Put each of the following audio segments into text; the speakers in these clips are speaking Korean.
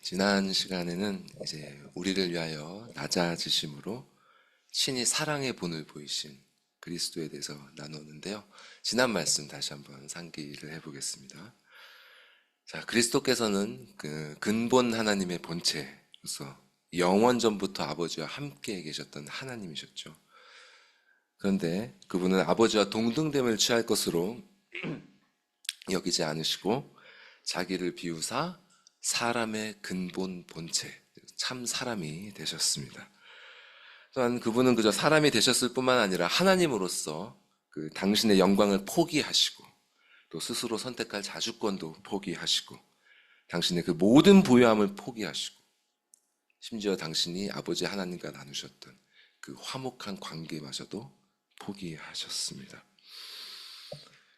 지난 시간에는 이제 우리를 위하여 낮아지심으로 친히 사랑의 본을 보이신 그리스도에 대해서 나눴는데요. 지난 말씀 다시 한번 상기를 해보겠습니다. 자, 그리스도께서는 그 근본 하나님의 본체로서 영원전부터 아버지와 함께 계셨던 하나님이셨죠. 그런데 그분은 아버지와 동등됨을 취할 것으로 여기지 않으시고 자기를 비우사 사람의 근본 본체, 참 사람이 되셨습니다. 또한 그분은 그저 사람이 되셨을 뿐만 아니라 하나님으로서 그 당신의 영광을 포기하시고 또 스스로 선택할 자주권도 포기하시고 당신의 그 모든 부요함을 포기하시고 심지어 당신이 아버지 하나님과 나누셨던 그 화목한 관계마저도 포기하셨습니다.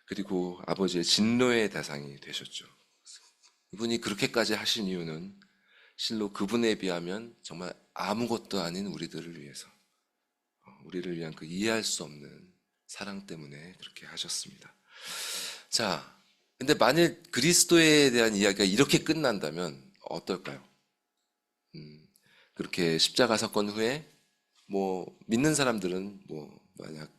그리고 아버지의 진노의 대상이 되셨죠. 이분이 그렇게까지 하신 이유는 실로 그분에 비하면 정말 아무것도 아닌 우리들을 위해서, 우리를 위한 그 이해할 수 없는 사랑 때문에 그렇게 하셨습니다. 자, 근데 만일 그리스도에 대한 이야기가 이렇게 끝난다면 어떨까요? 그렇게 십자가 사건 후에 믿는 사람들은 만약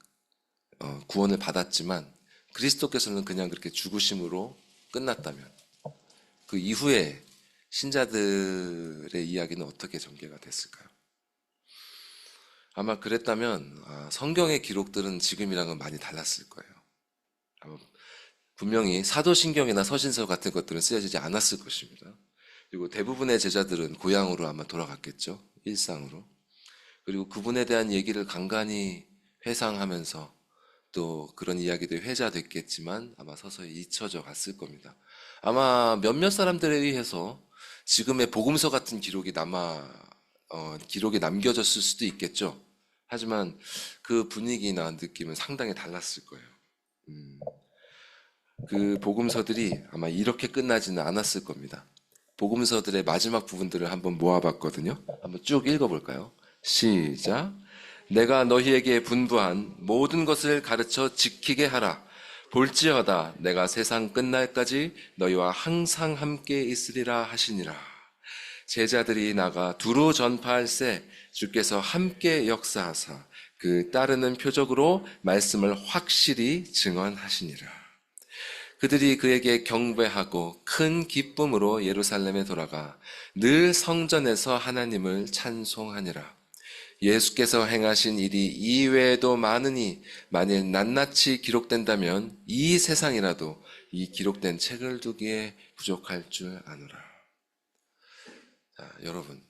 구원을 받았지만 그리스도께서는 그냥 그렇게 죽으심으로 끝났다면 그 이후에 신자들의 이야기는 어떻게 전개가 됐을까요? 아마 그랬다면 성경의 기록들은 지금이랑은 많이 달랐을 거예요. 아마 분명히 사도신경이나 서신서 같은 것들은 쓰여지지 않았을 것입니다. 그리고 대부분의 제자들은 고향으로 아마 돌아갔겠죠. 일상으로. 그리고 그분에 대한 얘기를 간간히 회상하면서 또 그런 이야기들이 회자됐겠지만 아마 서서히 잊혀져 갔을 겁니다. 아마 몇몇 사람들에 의해서 지금의 복음서 같은 기록이 기록이 남겨졌을 수도 있겠죠. 하지만 그 분위기나 느낌은 상당히 달랐을 거예요. 그 복음서들이 아마 이렇게 끝나지는 않았을 겁니다. 복음서들의 마지막 부분들을 한번 모아봤거든요. 한번 쭉 읽어볼까요? 시작. 내가 너희에게 분부한 모든 것을 가르쳐 지키게 하라. 볼지어다 내가 세상 끝날까지 너희와 항상 함께 있으리라 하시니라. 제자들이 나가 두루 전파할세 주께서 함께 역사하사 그 따르는 표적으로 말씀을 확실히 증언하시니라. 그들이 그에게 경배하고 큰 기쁨으로 예루살렘에 돌아가 늘 성전에서 하나님을 찬송하니라. 예수께서 행하신 일이 이외에도 많으니 만일 낱낱이 기록된다면 이 세상이라도 이 기록된 책을 두기에 부족할 줄 아노라. 자, 여러분,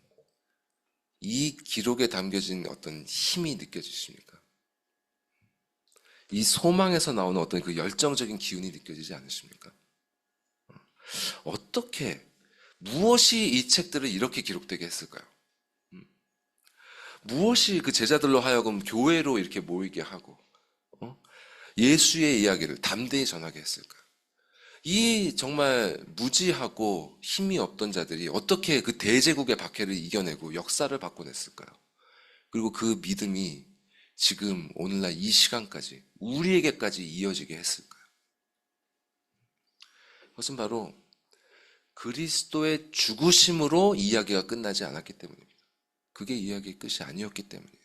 이 기록에 담겨진 어떤 힘이 느껴지십니까? 이 소망에서 나오는 어떤 그 열정적인 기운이 느껴지지 않으십니까? 어떻게, 무엇이 이 책들을 이렇게 기록되게 했을까요? 무엇이 그 제자들로 하여금 교회로 이렇게 모이게 하고 예수의 이야기를 담대히 전하게 했을까요? 이 정말 무지하고 힘이 없던 자들이 어떻게 그 대제국의 박해를 이겨내고 역사를 바꿔냈을까요? 그리고 그 믿음이 지금 오늘날 이 시간까지 우리에게까지 이어지게 했을까요? 그것은 바로 그리스도의 죽으심으로 이야기가 끝나지 않았기 때문입니다. 그게 이야기의 끝이 아니었기 때문이에요.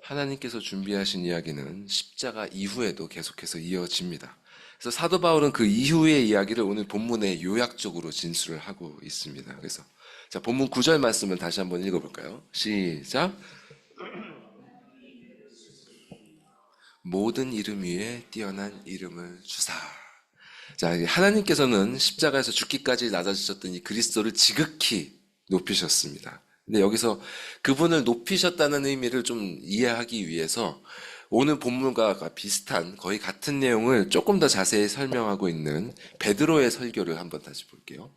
하나님께서 준비하신 이야기는 십자가 이후에도 계속해서 이어집니다. 그래서 사도 바울은 그 이후의 이야기를 오늘 본문에 요약적으로 진술을 하고 있습니다. 그래서 자, 본문 9절 말씀을 다시 한번 읽어볼까요? 시작. 모든 이름 위에 뛰어난 이름을 주사. 자, 하나님께서는 십자가에서 죽기까지 낮아지셨던 이 그리스도를 지극히 높이셨습니다. 근데 여기서 그분을 높이셨다는 의미를 좀 이해하기 위해서 오늘 본문과 비슷한 거의 같은 내용을 조금 더 자세히 설명하고 있는 베드로의 설교를 한번 다시 볼게요.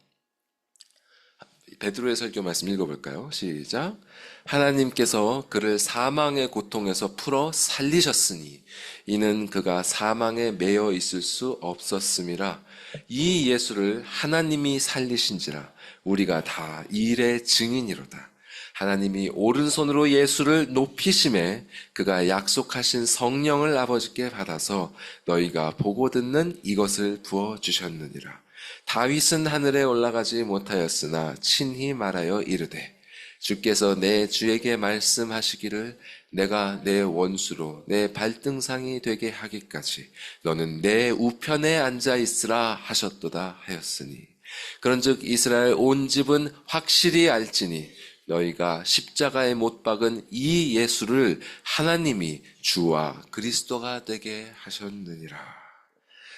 베드로의 설교 말씀 읽어볼까요? 시작. 하나님께서 그를 사망의 고통에서 풀어 살리셨으니 이는 그가 사망에 매여 있을 수 없었음이라. 이 예수를 하나님이 살리신지라 우리가 다 일의 증인이로다. 하나님이 오른손으로 예수를 높이심에 그가 약속하신 성령을 아버지께 받아서 너희가 보고 듣는 이것을 부어주셨느니라. 다윗은 하늘에 올라가지 못하였으나 친히 말하여 이르되 주께서 내 주에게 말씀하시기를 내가 내 원수로 내 발등상이 되게 하기까지 너는 내 우편에 앉아 있으라 하셨도다 하였으니 그런즉 이스라엘 온 집은 확실히 알지니 너희가 십자가에 못 박은 이 예수를 하나님이 주와 그리스도가 되게 하셨느니라.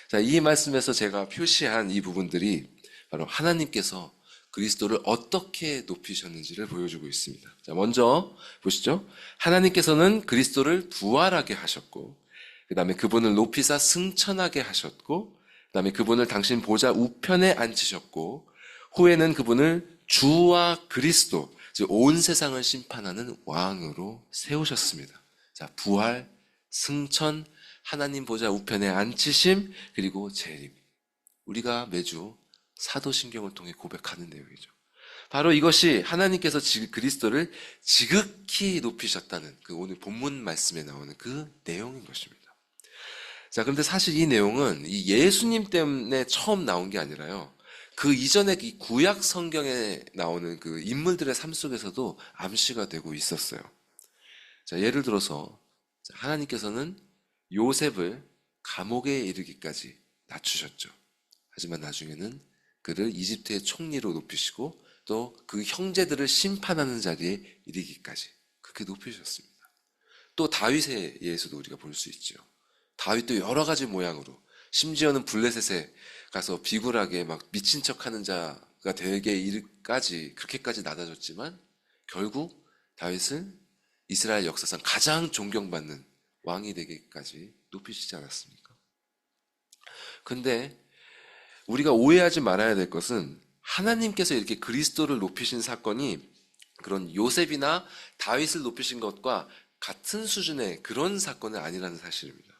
자, 이 말씀에서 제가 표시한 이 부분들이 바로 하나님께서 그리스도를 어떻게 높이셨는지를 보여주고 있습니다. 자, 먼저 보시죠. 하나님께서는 그리스도를 부활하게 하셨고, 그 다음에 그분을 높이사 승천하게 하셨고, 그 다음에 그분을 당신 보좌 우편에 앉히셨고, 후에는 그분을 주와 그리스도, 즉 온 세상을 심판하는 왕으로 세우셨습니다. 자, 부활, 승천, 하나님 보좌 우편에 앉히심, 그리고 재림. 우리가 매주 사도신경을 통해 고백하는 내용이죠. 바로 이것이 하나님께서 그리스도를 지극히 높이셨다는 그 오늘 본문 말씀에 나오는 그 내용인 것입니다. 자, 그런데 사실 이 내용은 이 예수님 때문에 처음 나온 게 아니라요. 그 이전에 이 구약 성경에 나오는 그 인물들의 삶 속에서도 암시가 되고 있었어요. 자, 예를 들어서 하나님께서는 요셉을 감옥에 이르기까지 낮추셨죠. 하지만 나중에는 그를 이집트의 총리로 높이시고 또 그 형제들을 심판하는 자리에 이르기까지 그렇게 높이셨습니다. 또 다윗에 의해서도 우리가 볼 수 있죠. 다윗도 여러 가지 모양으로 심지어는 블레셋에 가서 비굴하게 막 미친 척하는 자가 되게 이르기까지 그렇게까지 낮아졌지만 결국 다윗은 이스라엘 역사상 가장 존경받는 왕이 되기까지 높이시지 않았습니까? 근데 우리가 오해하지 말아야 될 것은 하나님께서 이렇게 그리스도를 높이신 사건이 그런 요셉이나 다윗을 높이신 것과 같은 수준의 그런 사건은 아니라는 사실입니다.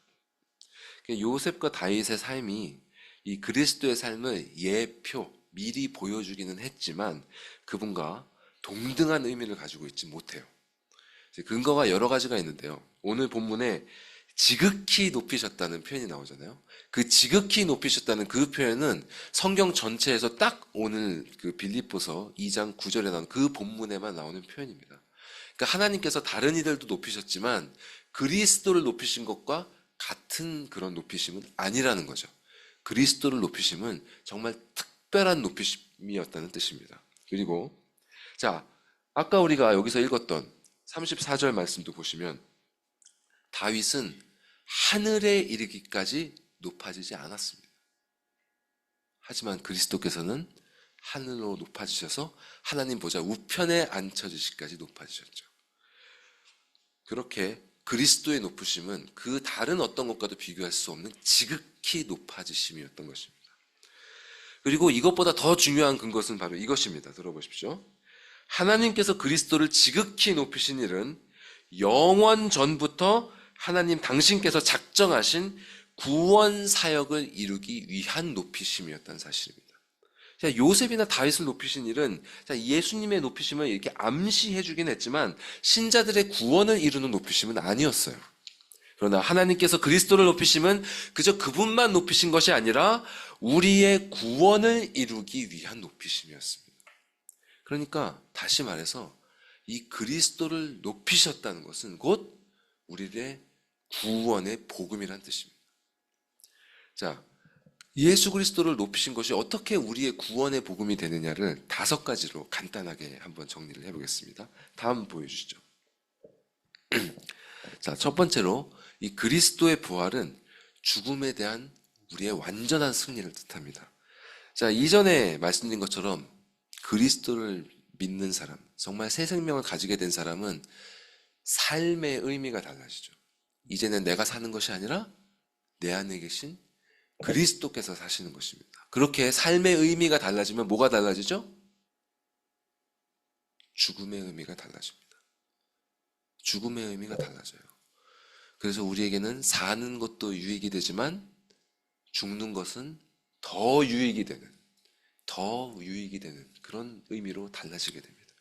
요셉과 다윗의 삶이 이 그리스도의 삶을 예표, 미리 보여주기는 했지만 그분과 동등한 의미를 가지고 있지 못해요. 근거가 여러 가지가 있는데요. 오늘 본문에 지극히 높이셨다는 표현이 나오잖아요. 그 지극히 높이셨다는 그 표현은 성경 전체에서 딱 오늘 그 빌립보서 2장 9절에 나오는 그 본문에만 나오는 표현입니다. 그러니까 하나님께서 다른 이들도 높이셨지만 그리스도를 높이신 것과 같은 그런 높이심은 아니라는 거죠. 그리스도를 높이심은 정말 특별한 높이심이었다는 뜻입니다. 그리고 자, 아까 우리가 여기서 읽었던 34절 말씀도 보시면 다윗은 하늘에 이르기까지 높아지지 않았습니다. 하지만 그리스도께서는 하늘로 높아지셔서 하나님 보좌 우편에 앉혀지시기까지 높아지셨죠. 그렇게 그리스도의 높으심은 그 다른 어떤 것과도 비교할 수 없는 지극히 높아지심이었던 것입니다. 그리고 이것보다 더 중요한 것은 바로 이것입니다. 들어보십시오. 하나님께서 그리스도를 지극히 높이신 일은 영원 전부터 하나님 당신께서 작정하신 구원 사역을 이루기 위한 높이심이었다는 사실입니다. 자, 요셉이나 다윗을 높이신 일은 예수님의 높이심을 이렇게 암시해 주긴 했지만 신자들의 구원을 이루는 높이심은 아니었어요. 그러나 하나님께서 그리스도를 높이심은 그저 그분만 높이신 것이 아니라 우리의 구원을 이루기 위한 높이심이었습니다. 그러니까 다시 말해서 이 그리스도를 높이셨다는 것은 곧 우리의 구원의 복음이란 뜻입니다. 자, 예수 그리스도를 높이신 것이 어떻게 우리의 구원의 복음이 되느냐를 5가지로 간단하게 한번 정리를 해보겠습니다. 다음 보여주시죠. 자, 첫 번째로 이 그리스도의 부활은 죽음에 대한 우리의 완전한 승리를 뜻합니다. 자, 이전에 말씀드린 것처럼 그리스도를 믿는 사람, 정말 새 생명을 가지게 된 사람은 삶의 의미가 달라지죠. 이제는 내가 사는 것이 아니라 내 안에 계신 그리스도께서 사시는 것입니다. 그렇게 삶의 의미가 달라지면 뭐가 달라지죠? 죽음의 의미가 달라집니다. 죽음의 의미가 달라져요. 그래서 우리에게는 사는 것도 유익이 되지만 죽는 것은 더 유익이 되는 그런 의미로 달라지게 됩니다.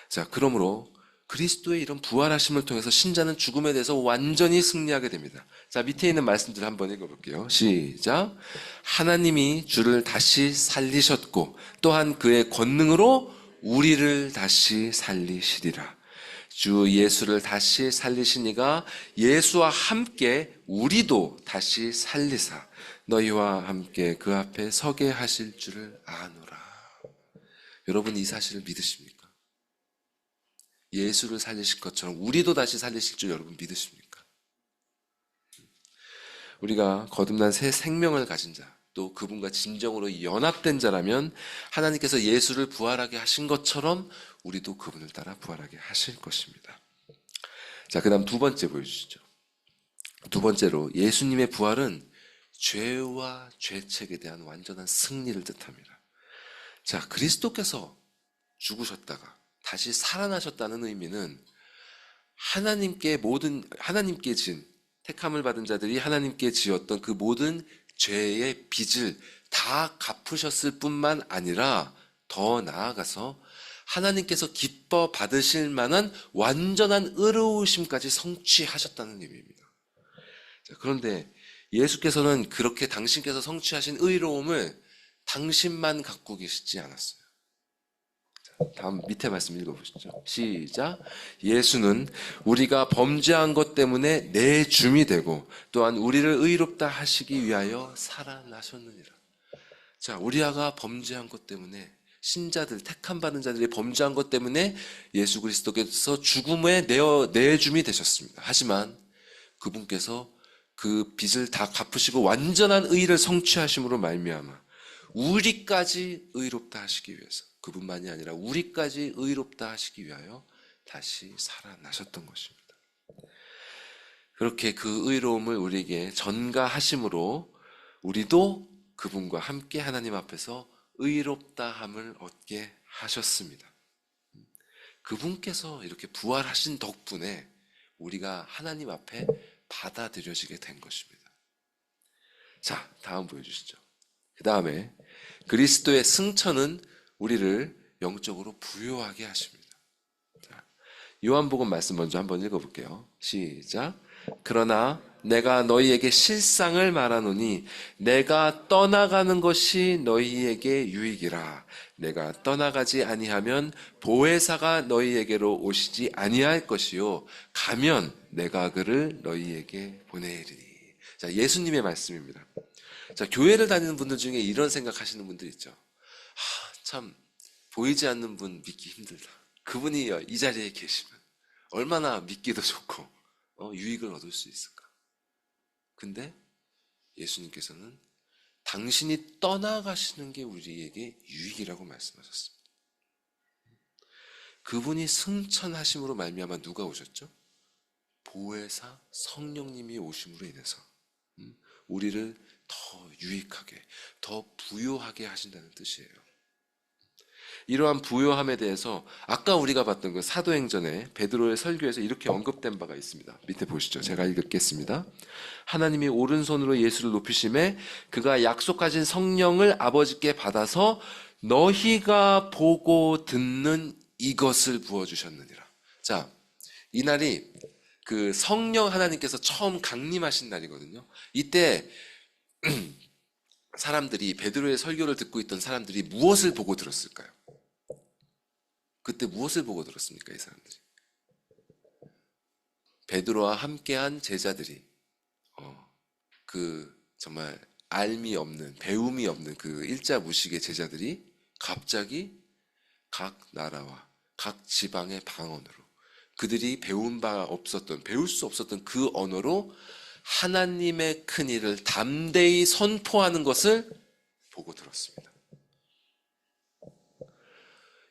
자, 그러므로 그리스도의 이런 부활하심을 통해서 신자는 죽음에 대해서 완전히 승리하게 됩니다. 자, 밑에 있는 말씀들 한번 읽어볼게요. 시작. 하나님이 주를 다시 살리셨고 또한 그의 권능으로 우리를 다시 살리시리라. 주 예수를 다시 살리신 이가 예수와 함께 우리도 다시 살리사 너희와 함께 그 앞에 서게 하실 줄을 아노라. 여러분, 이 사실을 믿으십니까? 예수를 살리실 것처럼 우리도 다시 살리실 줄 여러분 믿으십니까? 우리가 거듭난 새 생명을 가진 자, 또 그분과 진정으로 연합된 자라면 하나님께서 예수를 부활하게 하신 것처럼 우리도 그분을 따라 부활하게 하실 것입니다. 자, 그 다음 두 번째 보여주시죠. 두 번째로 예수님의 부활은 죄와 죄책에 대한 완전한 승리를 뜻합니다. 자, 그리스도께서 죽으셨다가 다시 살아나셨다는 의미는 하나님께 진 택함을 받은 자들이 하나님께 지었던 그 모든 죄의 빚을 다 갚으셨을 뿐만 아니라 더 나아가서 하나님께서 기뻐 받으실 만한 완전한 의로우심까지 성취하셨다는 의미입니다. 자, 그런데 예수께서는 그렇게 당신께서 성취하신 의로움을 당신만 갖고 계시지 않았어요. 다음 밑에 말씀 읽어보시죠. 시작. 예수는 우리가 범죄한 것 때문에 내 줌이 되고 또한 우리를 의롭다 하시기 위하여 살아나셨느니라. 자, 우리가 범죄한 것 때문에 신자들, 택함 받은 자들이 범죄한 것 때문에 예수 그리스도께서 죽음에 내 줌이 되셨습니다. 하지만 그분께서 그 빚을 다 갚으시고 완전한 의를 성취하심으로 말미암아 우리까지 의롭다 하시기 위해서, 그분만이 아니라 우리까지 의롭다 하시기 위하여 다시 살아나셨던 것입니다. 그렇게 그 의로움을 우리에게 전가하심으로 우리도 그분과 함께 하나님 앞에서 의롭다함을 얻게 하셨습니다. 그분께서 이렇게 부활하신 덕분에 우리가 하나님 앞에 받아들여지게 된 것입니다. 자, 다음 보여주시죠. 그 다음에 그리스도의 승천은 우리를 영적으로 부요하게 하십니다. 자, 요한복음 말씀 먼저 한번 읽어볼게요. 시작. 그러나 내가 너희에게 실상을 말하노니 내가 떠나가는 것이 너희에게 유익이라. 내가 떠나가지 아니하면 보혜사가 너희에게로 오시지 아니할 것이요 가면 내가 그를 너희에게 보내리니. 자, 예수님의 말씀입니다. 자, 교회를 다니는 분들 중에 이런 생각하시는 분들 있죠. 참 보이지 않는 분 믿기 힘들다. 그분이 이 자리에 계시면 얼마나 믿기도 좋고 유익을 얻을 수 있을까. 근데 예수님께서는 당신이 떠나가시는 게 우리에게 유익이라고 말씀하셨습니다. 그분이 승천하심으로 말미암아 누가 오셨죠? 보혜사 성령님이 오심으로 인해서 우리를 더 유익하게, 더 부요하게 하신다는 뜻이에요. 이러한 부요함에 대해서 아까 우리가 봤던 그 사도행전의 베드로의 설교에서 이렇게 언급된 바가 있습니다. 밑에 보시죠. 제가 읽겠습니다. 하나님이 오른손으로 예수를 높이심에 그가 약속하신 성령을 아버지께 받아서 너희가 보고 듣는 이것을 부어주셨느니라. 자, 이 날이 그 성령 하나님께서 처음 강림하신 날이거든요. 이때 사람들이, 베드로의 설교를 듣고 있던 사람들이 무엇을 보고 들었을까요? 그때 무엇을 보고 들었습니까, 이 사람들이? 베드로와 함께한 제자들이 그 정말 알미 없는, 배움이 없는 그 일자 무식의 제자들이 갑자기 각 나라와 각 지방의 방언으로 그들이 배울 수 없었던 그 언어로 하나님의 큰 일을 담대히 선포하는 것을 보고 들었습니다.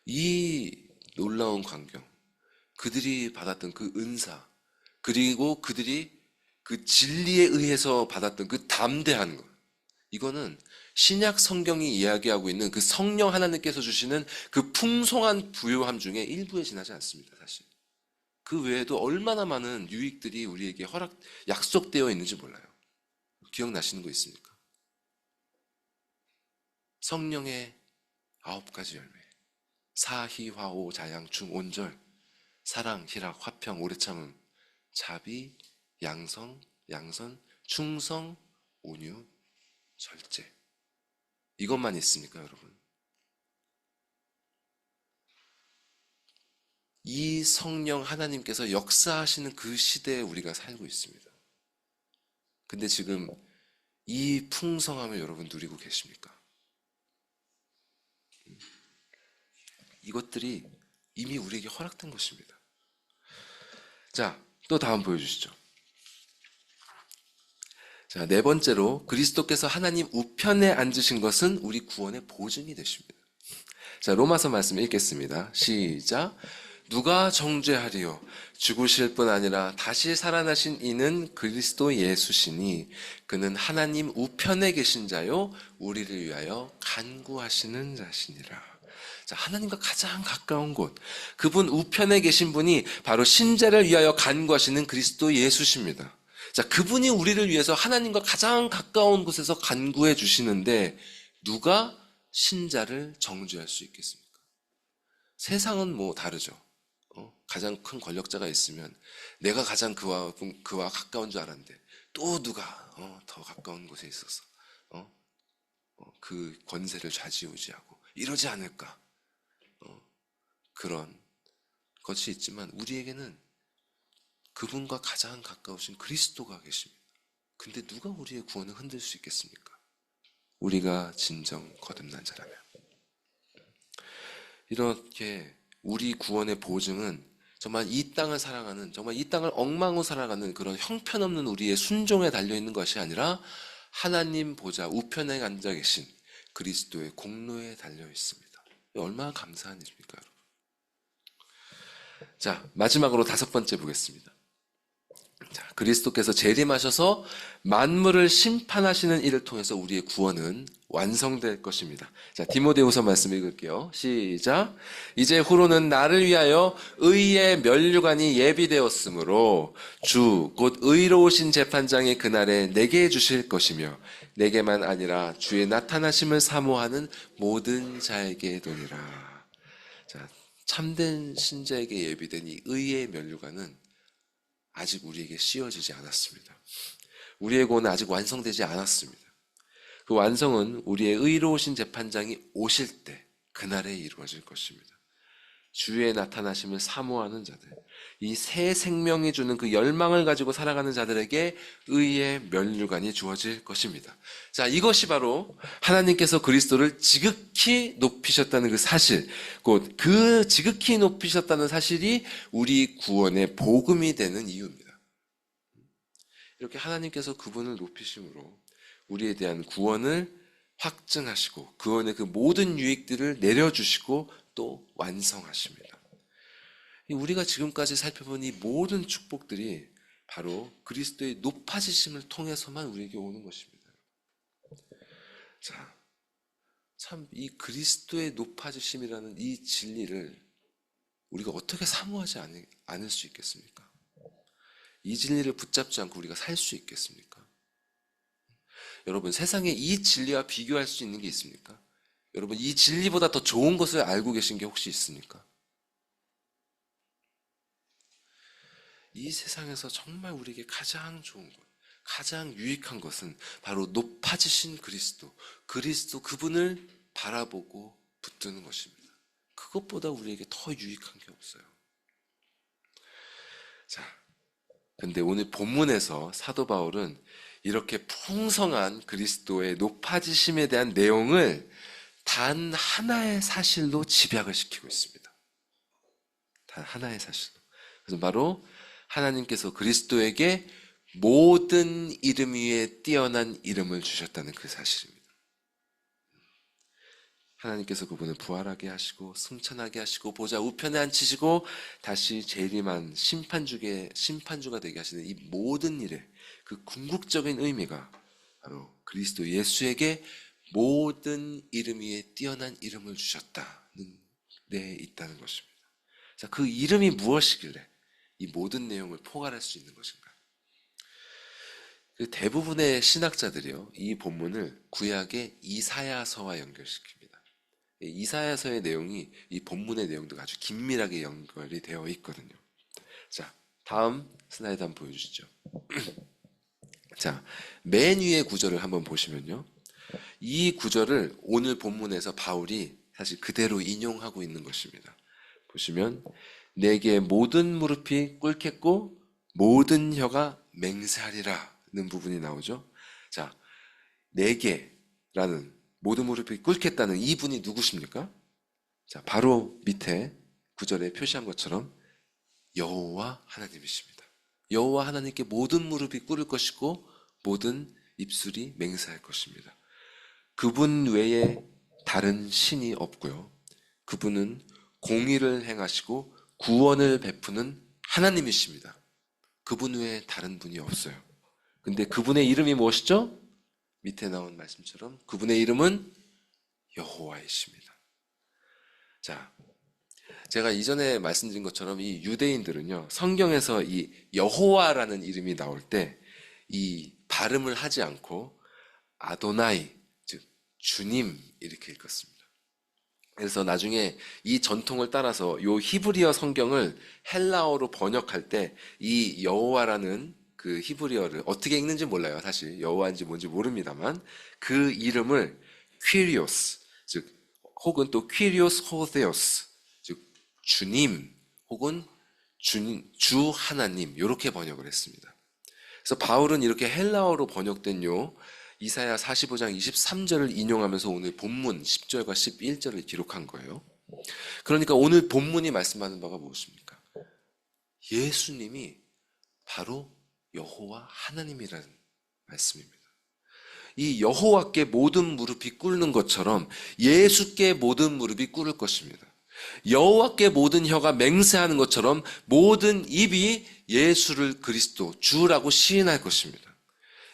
이 놀라운 광경, 그들이 받았던 그 은사, 그리고 그들이 그 진리에 의해서 받았던 그 담대한 것, 이거는 신약 성경이 이야기하고 있는 그 성령 하나님께서 주시는 그 풍성한 부요함 중에 일부에 지나지 않습니다, 사실. 그 외에도 얼마나 많은 유익들이 우리에게 약속되어 있는지 몰라요. 기억나시는 거 있습니까? 성령의 9가지 열매. 사희화오 자양 중온절. 사랑, 희락, 화평, 오래 참음, 자비, 양선, 충성, 온유, 절제. 이것만 있습니까, 여러분? 이 성령 하나님께서 역사하시는 그 시대에 우리가 살고 있습니다. 근데 지금 이 풍성함을 여러분 누리고 계십니까? 이것들이 이미 우리에게 허락된 것입니다. 자, 또 다음 보여주시죠. 자, 네 번째로 그리스도께서 하나님 우편에 앉으신 것은 우리 구원의 보증이 되십니다. 자, 로마서 말씀 읽겠습니다. 시작. 누가 정죄하리요? 죽으실 뿐 아니라 다시 살아나신 이는 그리스도 예수시니 그는 하나님 우편에 계신 자요 우리를 위하여 간구하시는 자시니라. 자, 하나님과 가장 가까운 곳, 그분 우편에 계신 분이 바로 신자를 위하여 간구하시는 그리스도 예수십니다. 자, 그분이 우리를 위해서 하나님과 가장 가까운 곳에서 간구해 주시는데 누가 신자를 정죄할 수 있겠습니까? 세상은 뭐 다르죠. 가장 큰 권력자가 있으면 내가 가장 그와 가까운 줄 알았는데 또 누가 더 가까운 곳에 있어서 그 권세를 좌지우지하고 이러지 않을까. 그런 것이 있지만 우리에게는 그분과 가장 가까우신 그리스도가 계십니다. 근데 누가 우리의 구원을 흔들 수 있겠습니까? 우리가 진정 거듭난 자라면. 이렇게 우리 구원의 보증은 정말 이 땅을 사랑하는, 정말 이 땅을 엉망으로 살아가는 그런 형편없는 우리의 순종에 달려있는 것이 아니라 하나님 보좌 우편에 앉아 계신 그리스도의 공로에 달려있습니다. 얼마나 감사한 일입니까, 여러분? 자, 마지막으로 5번째 보겠습니다. 자, 그리스도께서 재림하셔서 만물을 심판하시는 일을 통해서 우리의 구원은 완성될 것입니다. 자, 디모데후서 말씀 읽을게요. 시작. 이제 후로는 나를 위하여 의의 면류관이 예비되었으므로 주 곧 의로우신 재판장이 그날에 내게 주실 것이며 내게만 아니라 주의 나타나심을 사모하는 모든 자에게 도니라. 자, 참된 신자에게 예비된 이 의의 면류관은 아직 우리에게 씌워지지 않았습니다. 우리의 구원은 아직 완성되지 않았습니다. 그 완성은 우리의 의로우신 재판장이 오실 때 그날에 이루어질 것입니다. 주의 나타나심을 사모하는 자들, 이 새 생명이 주는 그 열망을 가지고 살아가는 자들에게 의의 면류관이 주어질 것입니다. 자, 이것이 바로 하나님께서 그리스도를 지극히 높이셨다는 그 사실, 곧 그 지극히 높이셨다는 사실이 우리 구원의 복음이 되는 이유입니다. 이렇게 하나님께서 그분을 높이심으로 우리에 대한 구원을 확증하시고 구원의 그 모든 유익들을 내려주시고 또 완성하십니다. 우리가 지금까지 살펴본 이 모든 축복들이 바로 그리스도의 높아지심을 통해서만 우리에게 오는 것입니다. 자, 참 이 그리스도의 높아지심이라는 이 진리를 우리가 어떻게 사모하지 않을 수 있겠습니까? 이 진리를 붙잡지 않고 우리가 살 수 있겠습니까? 여러분, 세상에 이 진리와 비교할 수 있는 게 있습니까? 여러분, 이 진리보다 더 좋은 것을 알고 계신 게 혹시 있습니까? 이 세상에서 정말 우리에게 가장 좋은 것, 가장 유익한 것은 바로 높아지신 그리스도 그분을 바라보고 붙드는 것입니다. 그것보다 우리에게 더 유익한 게 없어요. 자, 근데 오늘 본문에서 사도 바울은 이렇게 풍성한 그리스도의 높아지심에 대한 내용을 단 하나의 사실로 집약을 시키고 있습니다. 단 하나의 사실로. 그래서 바로 하나님께서 그리스도에게 모든 이름 위에 뛰어난 이름을 주셨다는 그 사실입니다. 하나님께서 그분을 부활하게 하시고 승천하게 하시고 보좌 우편에 앉히시고 다시 재림한 심판주가 되게 하시는 이 모든 일의 그 궁극적인 의미가 바로 그리스도 예수에게 모든 이름 위에 뛰어난 이름을 주셨다는 데 있다는 것입니다. 자, 그 이름이 무엇이길래 이 모든 내용을 포괄할 수 있는 것인가? 그 대부분의 신학자들이요, 이 본문을 구약의 이사야서와 연결시킵니다. 이사야서의 내용이 이 본문의 내용과 아주 긴밀하게 연결이 되어 있거든요. 자, 다음 슬라이드 한번 보여주시죠. 자, 맨 위의 구절을 한번 보시면요. 이 구절을 오늘 본문에서 바울이 사실 그대로 인용하고 있는 것입니다. 보시면 내게 모든 무릎이 꿇겠고 모든 혀가 맹세하리라는 부분이 나오죠. 자, 내게라는 모든 무릎이 꿇겠다는 이분이 누구십니까? 자, 바로 밑에 구절에 표시한 것처럼 여호와 하나님이십니다. 여호와 하나님께 모든 무릎이 꿇을 것이고 모든 입술이 맹세할 것입니다. 그분 외에 다른 신이 없고요. 그분은 공의를 행하시고 구원을 베푸는 하나님이십니다. 그분 외에 다른 분이 없어요. 근데 그분의 이름이 무엇이죠? 밑에 나온 말씀처럼 그분의 이름은 여호와이십니다. 자, 제가 이전에 말씀드린 것처럼 이 유대인들은요, 성경에서 이 여호와라는 이름이 나올 때 이 발음을 하지 않고 아도나이, 즉 주님 이렇게 읽었습니다. 그래서 나중에 이 전통을 따라서 요 히브리어 성경을 헬라어로 번역할 때 이 여호와라는 그 히브리어를 어떻게 읽는지 몰라요. 사실 여호와인지 뭔지 모릅니다만 그 이름을 퀴리오스, 즉 혹은 또 퀴리오스 호세오스, 즉 주님 혹은 주 하나님 이렇게 번역을 했습니다. 그래서 바울은 이렇게 헬라어로 번역된 요 이사야 45장 23절을 인용하면서 오늘 본문 10절과 11절을 기록한 거예요. 그러니까 오늘 본문이 말씀하는 바가 무엇입니까? 예수님이 바로 여호와 하나님이라는 말씀입니다. 이 여호와께 모든 무릎이 꿇는 것처럼 예수께 모든 무릎이 꿇을 것입니다. 여호와께 모든 혀가 맹세하는 것처럼 모든 입이 예수를 그리스도 주라고 시인할 것입니다.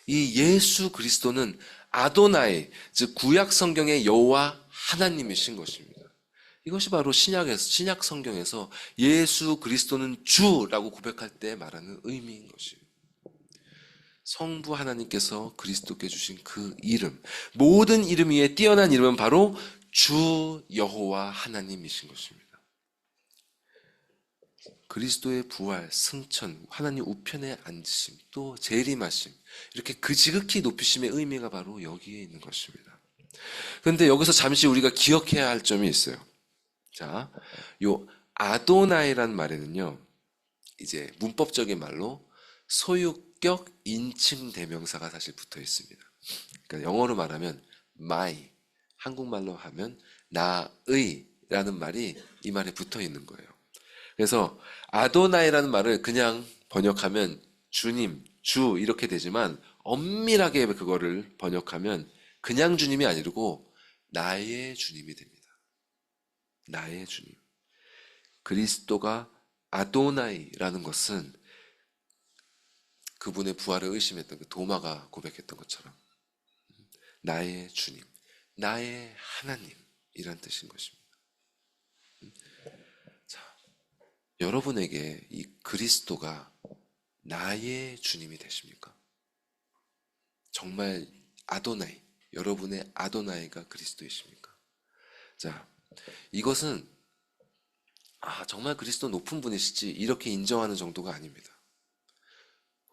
이 예수 그리스도는 아도나이, 즉 구약 성경의 여호와 하나님이신 것입니다. 이것이 바로 신약 성경에서 예수 그리스도는 주라고 고백할 때 말하는 의미인 것이에요. 성부 하나님께서 그리스도께 주신 그 이름, 모든 이름 위에 뛰어난 이름은 바로 주 여호와 하나님이신 것입니다. 그리스도의 부활, 승천, 하나님 우편에 앉으심, 또 재림하심, 이렇게 그 지극히 높이심의 의미가 바로 여기에 있는 것입니다. 그런데 여기서 잠시 우리가 기억해야 할 점이 있어요. 자, 요 아도나이란 말에는요, 이제 문법적인 말로 소유격 인칭 대명사가 사실 붙어 있습니다. 그러니까 영어로 말하면 my, 한국말로 하면 나의라는 말이 이 말에 붙어 있는 거예요. 그래서 아도나이라는 말을 그냥 번역하면 주님, 주 이렇게 되지만 엄밀하게 그거를 번역하면 그냥 주님이 아니고 나의 주님이 됩니다. 나의 주님. 그리스도가 아도나이라는 것은 그분의 부활을 의심했던 그 도마가 고백했던 것처럼 나의 주님, 나의 하나님이란 뜻인 것입니다. 자, 여러분에게 이 그리스도가 나의 주님이 되십니까? 정말 아도나이, 여러분의 아도나이가 그리스도이십니까? 자, 이것은 정말 그리스도 높은 분이시지 이렇게 인정하는 정도가 아닙니다.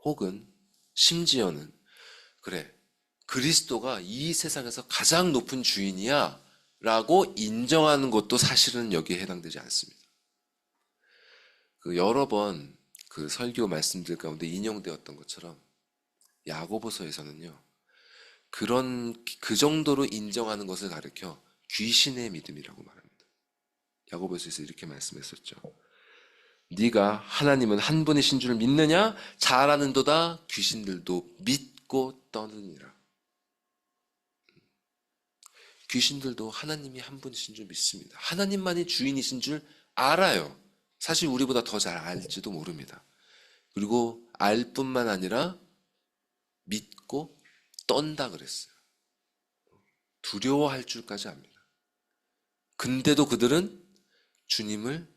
혹은 심지어는 그래, 그리스도가 이 세상에서 가장 높은 주인이야 라고 인정하는 것도 사실은 여기에 해당되지 않습니다. 여러 번 그 설교 말씀들 가운데 인용되었던 것처럼 야고보서에서는요, 그 정도로 인정하는 것을 가리켜 귀신의 믿음이라고 말합니다. 야고보서에서 이렇게 말씀했었죠. 네가 하나님은 한 분이신 줄 믿느냐? 잘 아는도다 귀신들도 믿고 떠느니라. 귀신들도 하나님이 한 분이신 줄 믿습니다. 하나님만이 주인이신 줄 알아요. 사실 우리보다 더 잘 알지도 모릅니다. 그리고 알 뿐만 아니라 믿고 떤다 그랬어요. 두려워할 줄까지 압니다. 근데도 그들은 주님을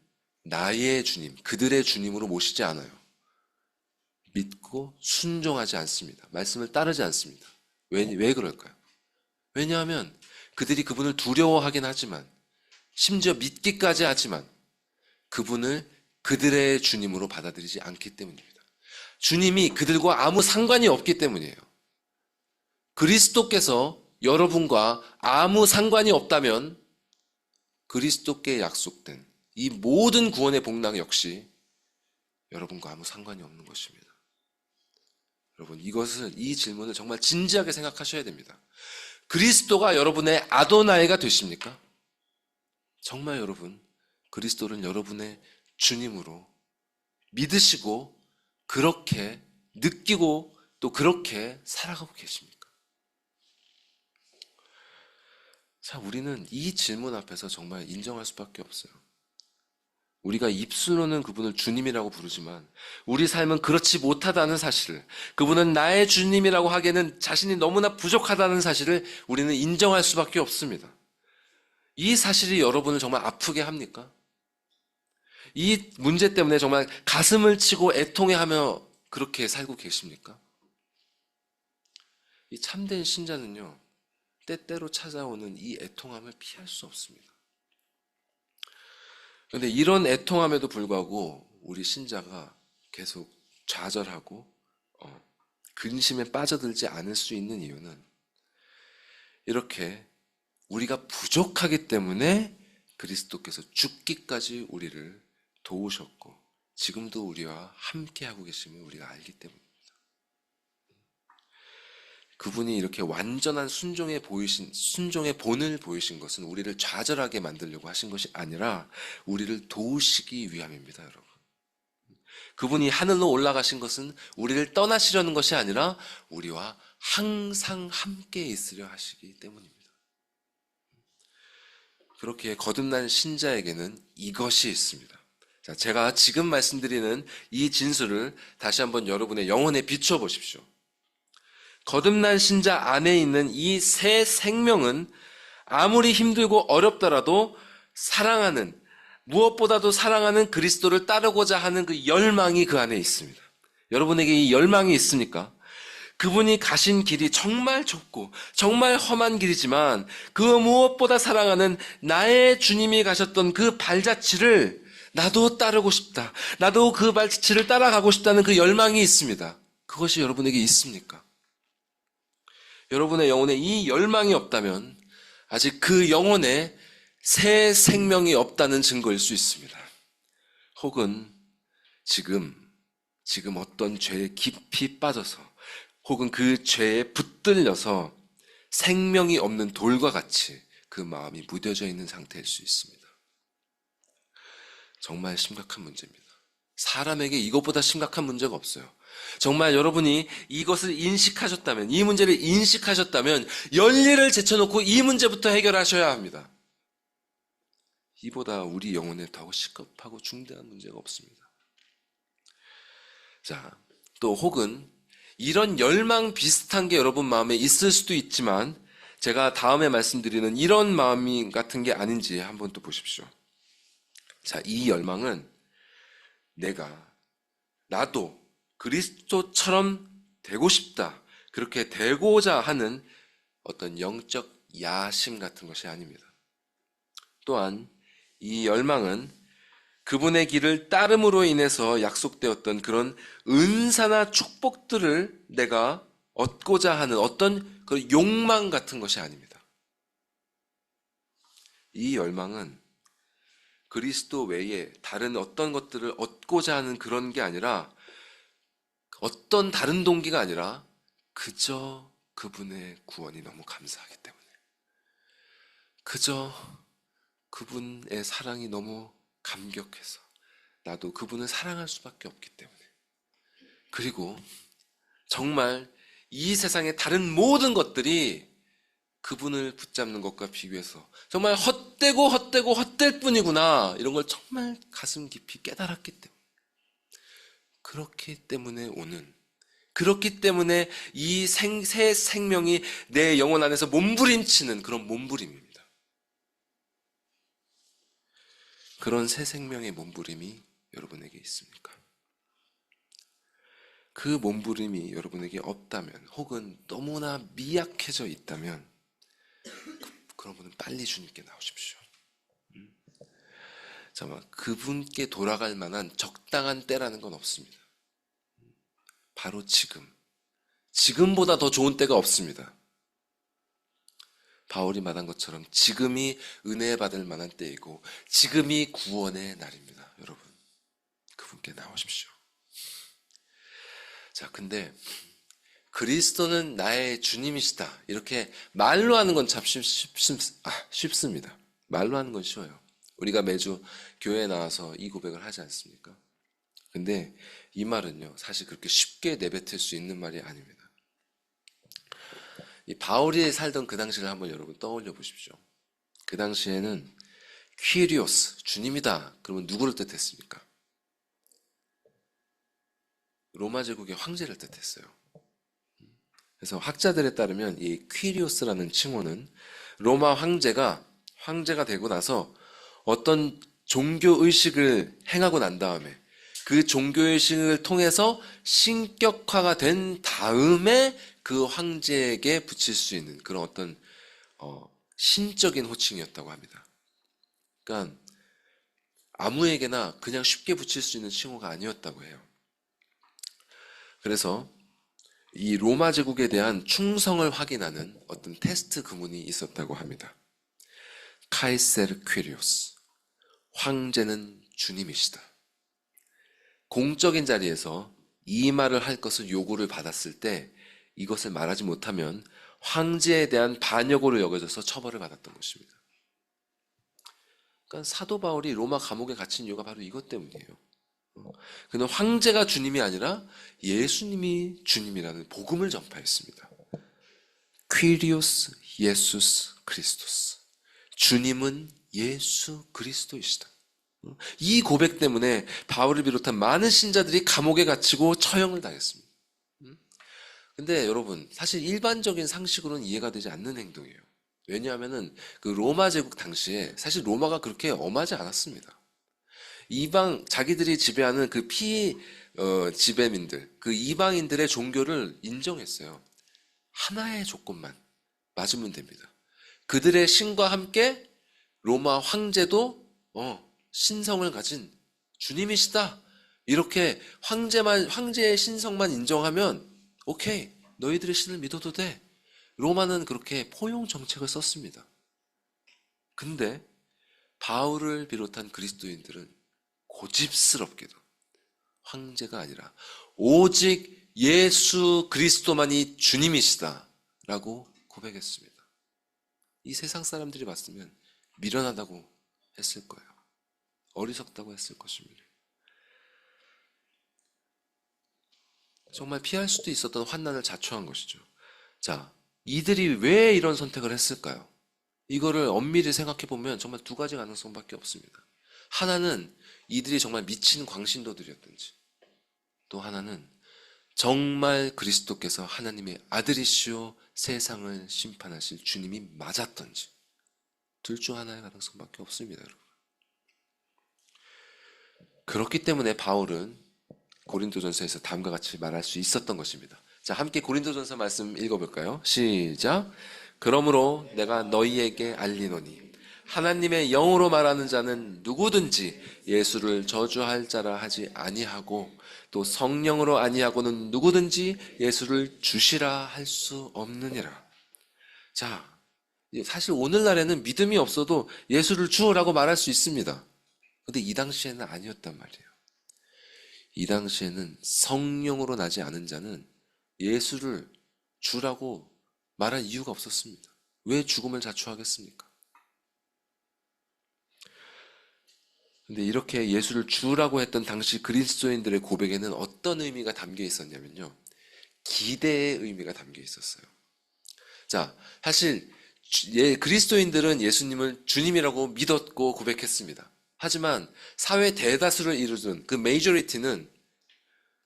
나의 주님, 그들의 주님으로 모시지 않아요. 믿고 순종하지 않습니다. 말씀을 따르지 않습니다. 왜 그럴까요? 왜냐하면 그들이 그분을 두려워하긴 하지만, 심지어 믿기까지 하지만 그분을 그들의 주님으로 받아들이지 않기 때문입니다. 주님이 그들과 아무 상관이 없기 때문이에요. 그리스도께서 여러분과 아무 상관이 없다면 그리스도께 약속된 이 모든 구원의 복락 역시 여러분과 아무 상관이 없는 것입니다. 여러분, 이 질문을 정말 진지하게 생각하셔야 됩니다. 그리스도가 여러분의 아도나이가 되십니까? 정말 여러분, 그리스도를 여러분의 주님으로 믿으시고 그렇게 느끼고 또 그렇게 살아가고 계십니까? 자, 우리는 이 질문 앞에서 정말 인정할 수밖에 없어요. 우리가 입술로는 그분을 주님이라고 부르지만 우리 삶은 그렇지 못하다는 사실을, 그분은 나의 주님이라고 하기에는 자신이 너무나 부족하다는 사실을 우리는 인정할 수밖에 없습니다. 이 사실이 여러분을 정말 아프게 합니까? 이 문제 때문에 정말 가슴을 치고 애통해하며 그렇게 살고 계십니까? 이 참된 신자는요, 때때로 찾아오는 이 애통함을 피할 수 없습니다. 그런데 이런 애통함에도 불구하고 우리 신자가 계속 좌절하고 근심에 빠져들지 않을 수 있는 이유는 이렇게 우리가 부족하기 때문에 그리스도께서 죽기까지 우리를 도우셨고 지금도 우리와 함께하고 계심을 우리가 알기 때문입니다. 그분이 이렇게 완전한 순종의 본을 보이신 것은 우리를 좌절하게 만들려고 하신 것이 아니라 우리를 도우시기 위함입니다, 여러분. 그분이 하늘로 올라가신 것은 우리를 떠나시려는 것이 아니라 우리와 항상 함께 있으려 하시기 때문입니다. 그렇게 거듭난 신자에게는 이것이 있습니다. 자, 제가 지금 말씀드리는 이 진술을 다시 한번 여러분의 영혼에 비춰 보십시오. 거듭난 신자 안에 있는 이 새 생명은 아무리 힘들고 어렵더라도 무엇보다도 사랑하는 그리스도를 따르고자 하는 그 열망이 그 안에 있습니다. 여러분에게 이 열망이 있습니까? 그분이 가신 길이 정말 좁고 정말 험한 길이지만 그 무엇보다 사랑하는 나의 주님이 가셨던 그 발자취를 나도 따르고 싶다. 나도 그 발자취를 따라가고 싶다는 그 열망이 있습니다. 그것이 여러분에게 있습니까? 여러분의 영혼에 이 열망이 없다면 아직 그 영혼에 새 생명이 없다는 증거일 수 있습니다. 혹은 지금 어떤 죄에 깊이 빠져서 혹은 그 죄에 붙들려서 생명이 없는 돌과 같이 그 마음이 무뎌져 있는 상태일 수 있습니다. 정말 심각한 문제입니다. 사람에게 이것보다 심각한 문제가 없어요. 정말 여러분이 이것을 인식하셨다면, 이 문제를 인식하셨다면 열일을 제쳐놓고 이 문제부터 해결하셔야 합니다. 이보다 우리 영혼에 더 시급하고 중대한 문제가 없습니다. 자, 또 혹은 이런 열망 비슷한 게 여러분 마음에 있을 수도 있지만 제가 다음에 말씀드리는 이런 마음이 같은 게 아닌지 한번 또 보십시오. 자, 이 열망은 나도 그리스도처럼 되고 싶다, 그렇게 되고자 하는 어떤 영적 야심 같은 것이 아닙니다. 또한 이 열망은 그분의 길을 따름으로 인해서 약속되었던 그런 은사나 축복들을 내가 얻고자 하는 어떤 그 욕망 같은 것이 아닙니다. 이 열망은 그리스도 외에 다른 어떤 것들을 얻고자 하는 그런 게 아니라, 어떤 다른 동기가 아니라 그저 그분의 구원이 너무 감사하기 때문에, 그저 그분의 사랑이 너무 감격해서 나도 그분을 사랑할 수밖에 없기 때문에, 그리고 정말 이 세상의 다른 모든 것들이 그분을 붙잡는 것과 비교해서 정말 헛될 뿐이구나, 이런 걸 정말 가슴 깊이 깨달았기 때문에, 그렇기 때문에 이 새 생명이 내 영혼 안에서 몸부림치는 그런 몸부림입니다. 그런 새 생명의 몸부림이 여러분에게 있습니까? 그 몸부림이 여러분에게 없다면, 혹은 너무나 미약해져 있다면, 그런 분은 빨리 주님께 나오십시오. 잠깐만, 그분께 돌아갈 만한 적당한 때라는 건 없습니다. 바로 지금. 지금보다 더 좋은 때가 없습니다. 바울이 말한 것처럼 지금이 은혜 받을 만한 때이고 지금이 구원의 날입니다. 여러분, 그분께 나오십시오. 자, 근데 그리스도는 나의 주님이시다, 이렇게 말로 하는 건 참 쉽습니다. 말로 하는 건 쉬워요. 우리가 매주 교회에 나와서 이 고백을 하지 않습니까? 근데 이 말은요, 사실 그렇게 쉽게 내뱉을 수 있는 말이 아닙니다. 이 바울이 살던 그 당시를 한번 여러분 떠올려 보십시오. 그 당시에는 퀴리오스, 주님이다 그러면 누구를 뜻했습니까? 로마 제국의 황제를 뜻했어요. 그래서 학자들에 따르면 이 퀴리오스라는 칭호는 로마 황제가 되고 나서 어떤 종교의식을 행하고 난 다음에 그 종교의식을 통해서 신격화가 된 다음에 그 황제에게 붙일 수 있는 그런 어떤 신적인 호칭이었다고 합니다. 그러니까 아무에게나 그냥 쉽게 붙일 수 있는 칭호가 아니었다고 해요. 그래서 이 로마 제국에 대한 충성을 확인하는 어떤 테스트 구문이 있었다고 합니다. 카이세르 퀴리오스, 황제는 주님이시다. 공적인 자리에서 이 말을 할 것을 요구를 받았을 때 이것을 말하지 못하면 황제에 대한 반역으로 여겨져서 처벌을 받았던 것입니다. 그러니까 사도 바울이 로마 감옥에 갇힌 이유가 바로 이것 때문이에요. 그는 황제가 주님이 아니라 예수님이 주님이라는 복음을 전파했습니다. 퀴리오스 예수스 크리스토스, 주님은 예수 그리스도이시다. 이 고백 때문에 바울을 비롯한 많은 신자들이 감옥에 갇히고 처형을 당했습니다. 근데 여러분, 사실 일반적인 상식으로는 이해가 되지 않는 행동이에요. 왜냐하면은 그 로마 제국 당시에 사실 로마가 그렇게 엄하지 않았습니다. 이방, 자기들이 지배하는 그 지배민들, 그 이방인들의 종교를 인정했어요. 하나의 조건만 맞으면 됩니다. 그들의 신과 함께 로마 황제도 신성을 가진 주님이시다, 이렇게 황제의 신성만 인정하면 오케이, 너희들의 신을 믿어도 돼. 로마는 그렇게 포용 정책을 썼습니다. 근데 바울을 비롯한 그리스도인들은 고집스럽게도 황제가 아니라 오직 예수 그리스도만이 주님이시다라고 고백했습니다. 이 세상 사람들이 봤으면 미련하다고 했을 거예요. 어리석다고 했을 것입니다. 정말 피할 수도 있었던 환난을 자초한 것이죠. 자, 이들이 왜 이런 선택을 했을까요? 이거를 엄밀히 생각해 보면 정말 두 가지 가능성밖에 없습니다. 하나는 이들이 정말 미친 광신도들이었든지, 또 하나는 정말 그리스도께서 하나님의 아들이시오 세상을 심판하실 주님이 맞았던지, 둘 중 하나의 가능성밖에 없습니다, 여러분. 그렇기 때문에 바울은 고린도전서에서 다음과 같이 말할 수 있었던 것입니다. 자, 함께 고린도전서 말씀 읽어볼까요? 시작. 그러므로 내가 너희에게 알리노니 하나님의 영으로 말하는 자는 누구든지 예수를 저주할 자라 하지 아니하고 또 성령으로 아니하고는 누구든지 예수를 주시라 할 수 없느니라. 자, 사실 오늘날에는 믿음이 없어도 예수를 주라고 말할 수 있습니다. 근데 이 당시에는 아니었단 말이에요. 이 당시에는 성령으로 나지 않은 자는 예수를 주라고 말할 이유가 없었습니다. 왜 죽음을 자초하겠습니까? 근데 이렇게 예수를 주라고 했던 당시 그리스도인들의 고백에는 어떤 의미가 담겨 있었냐면요, 기대의 의미가 담겨 있었어요. 자, 사실 그리스도인들은 예수님을 주님이라고 믿었고 고백했습니다. 하지만 사회 대다수를 이루던 그 메이저리티는,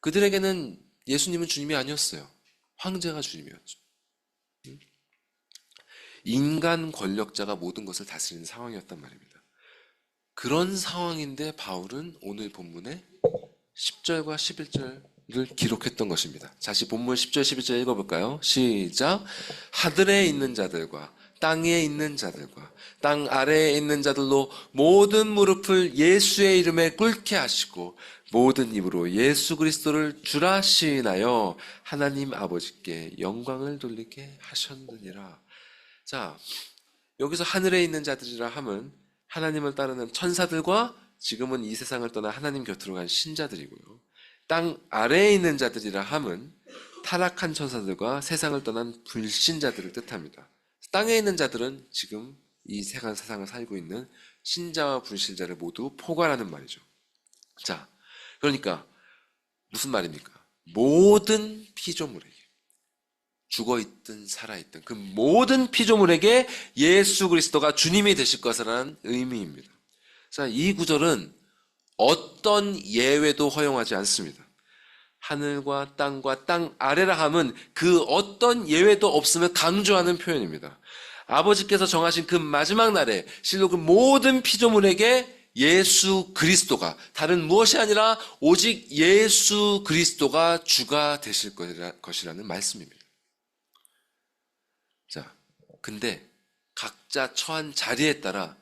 그들에게는 예수님은 주님이 아니었어요. 황제가 주님이었죠. 인간 권력자가 모든 것을 다스리는 상황이었단 말입니다. 그런 상황인데 바울은 오늘 본문에 10절과 11절 기록했던 것입니다. 다시 본문 10절 11절 읽어볼까요? 시작. 하늘에 있는 자들과 땅에 있는 자들과 땅 아래에 있는 자들로 모든 무릎을 예수의 이름에 꿇게 하시고 모든 입으로 예수 그리스도를 주라 시인하여 하나님 아버지께 영광을 돌리게 하셨느니라. 자, 여기서 하늘에 있는 자들이라 함은 하나님을 따르는 천사들과 지금은 이 세상을 떠나 하나님 곁으로 간 신자들이고요. 땅 아래에 있는 자들이라 함은 타락한 천사들과 세상을 떠난 불신자들을 뜻합니다. 땅에 있는 자들은 지금 이 세상을 살고 있는 신자와 불신자를 모두 포괄하는 말이죠. 자, 그러니까 무슨 말입니까? 모든 피조물에게, 죽어있든 살아있든 그 모든 피조물에게 예수 그리스도가 주님이 되실 것이라는 의미입니다. 자, 이 구절은 어떤 예외도 허용하지 않습니다. 하늘과 땅과 땅 아래라 함은 그 어떤 예외도 없음을 강조하는 표현입니다. 아버지께서 정하신 그 마지막 날에 실로 그 모든 피조물에게 예수 그리스도가, 다른 무엇이 아니라 오직 예수 그리스도가 주가 되실 것이라는 말씀입니다. 자, 근데 각자 처한 자리에 따라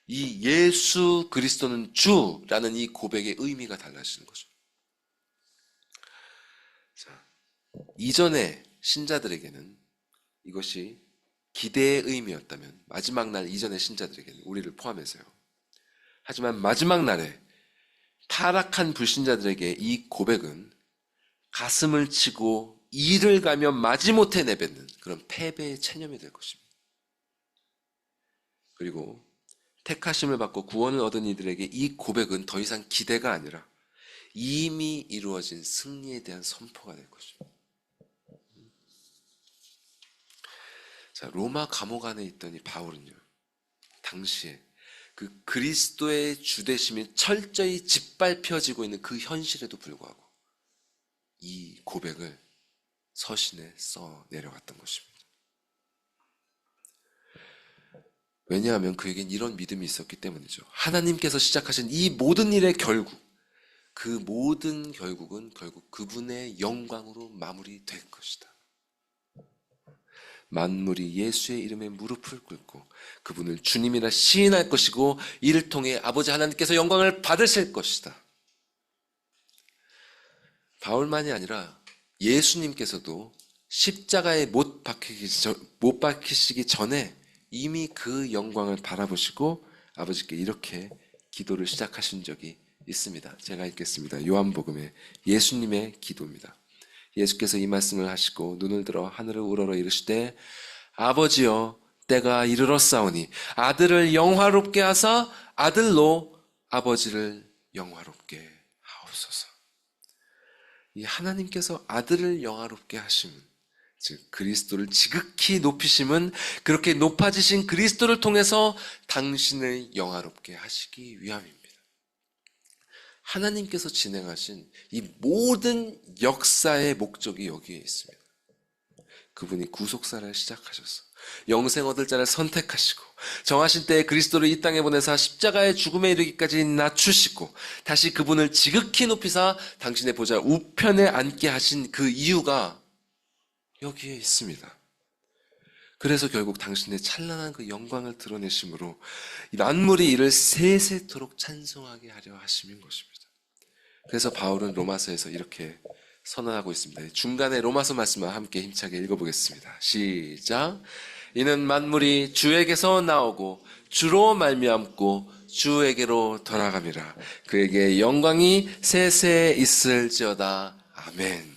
이 예수 그리스도는 주라는 이 고백의 의미가 달라지는 거죠. 자, 이전의 신자들에게는 이것이 기대의 의미였다면 마지막 날 이전의 신자들에게는, 우리를 포함해서요. 하지만 마지막 날에 타락한 불신자들에게 이 고백은 가슴을 치고 이를 가며 마지못해 내뱉는 그런 패배의 체념이 될 것입니다. 그리고 택하심을 받고 구원을 얻은 이들에게 이 고백은 더 이상 기대가 아니라 이미 이루어진 승리에 대한 선포가 될 것입니다. 자, 로마 감옥 안에 있던 이 바울은요, 당시에 그 그리스도의 주되심이 철저히 짓밟혀지고 있는 그 현실에도 불구하고 이 고백을 서신에 써 내려갔던 것입니다. 왜냐하면 그에겐 이런 믿음이 있었기 때문이죠. 하나님께서 시작하신 이 모든 일의 결국, 그 모든 결국은 결국 그분의 영광으로 마무리될 것이다. 만물이 예수의 이름에 무릎을 꿇고 그분을 주님이라 시인할 것이고 이를 통해 아버지 하나님께서 영광을 받으실 것이다. 바울만이 아니라 예수님께서도 십자가에 못 박히시기 전에 이미 그 영광을 바라보시고 아버지께 이렇게 기도를 시작하신 적이 있습니다. 제가 읽겠습니다. 요한복음의 예수님의 기도입니다. 예수께서 이 말씀을 하시고 눈을 들어 하늘을 우러러 이르시되 아버지여 때가 이르렀사오니 아들을 영화롭게 하사 아들로 아버지를 영화롭게 하옵소서. 이 하나님께서 아들을 영화롭게 하심은, 즉 그리스도를 지극히 높이심은 그렇게 높아지신 그리스도를 통해서 당신을 영화롭게 하시기 위함입니다. 하나님께서 진행하신 이 모든 역사의 목적이 여기에 있습니다. 그분이 구속사를 시작하셔서 영생 얻을 자를 선택하시고 정하신 때에 그리스도를 이 땅에 보내사 십자가의 죽음에 이르기까지 낮추시고 다시 그분을 지극히 높이사 당신의 보좌 우편에 앉게 하신 그 이유가 여기에 있습니다. 그래서 결국 당신의 찬란한 그 영광을 드러내심으로 만물이 이를 세세토록 찬송하게 하려 하심인 것입니다. 그래서 바울은 로마서에서 이렇게 선언하고 있습니다. 중간에 로마서 말씀을 함께 힘차게 읽어보겠습니다. 시작. 이는 만물이 주에게서 나오고 주로 말미암고 주에게로 돌아감이라. 그에게 영광이 세세 있을지어다. 아멘.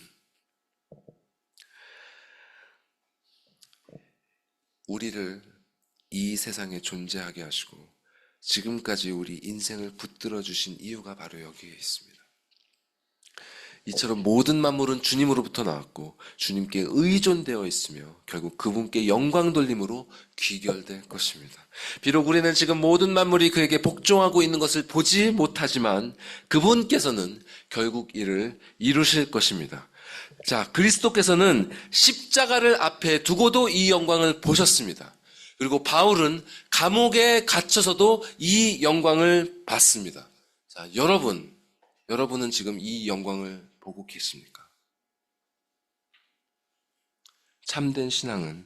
우리를 이 세상에 존재하게 하시고 지금까지 우리 인생을 붙들어 주신 이유가 바로 여기에 있습니다. 이처럼 모든 만물은 주님으로부터 나왔고 주님께 의존되어 있으며 결국 그분께 영광 돌림으로 귀결될 것입니다. 비록 우리는 지금 모든 만물이 그에게 복종하고 있는 것을 보지 못하지만 그분께서는 결국 이를 이루실 것입니다. 자, 그리스도께서는 십자가를 앞에 두고도 이 영광을 보셨습니다. 그리고 바울은 감옥에 갇혀서도 이 영광을 봤습니다. 자, 여러분은 지금 이 영광을 보고 계십니까? 참된 신앙은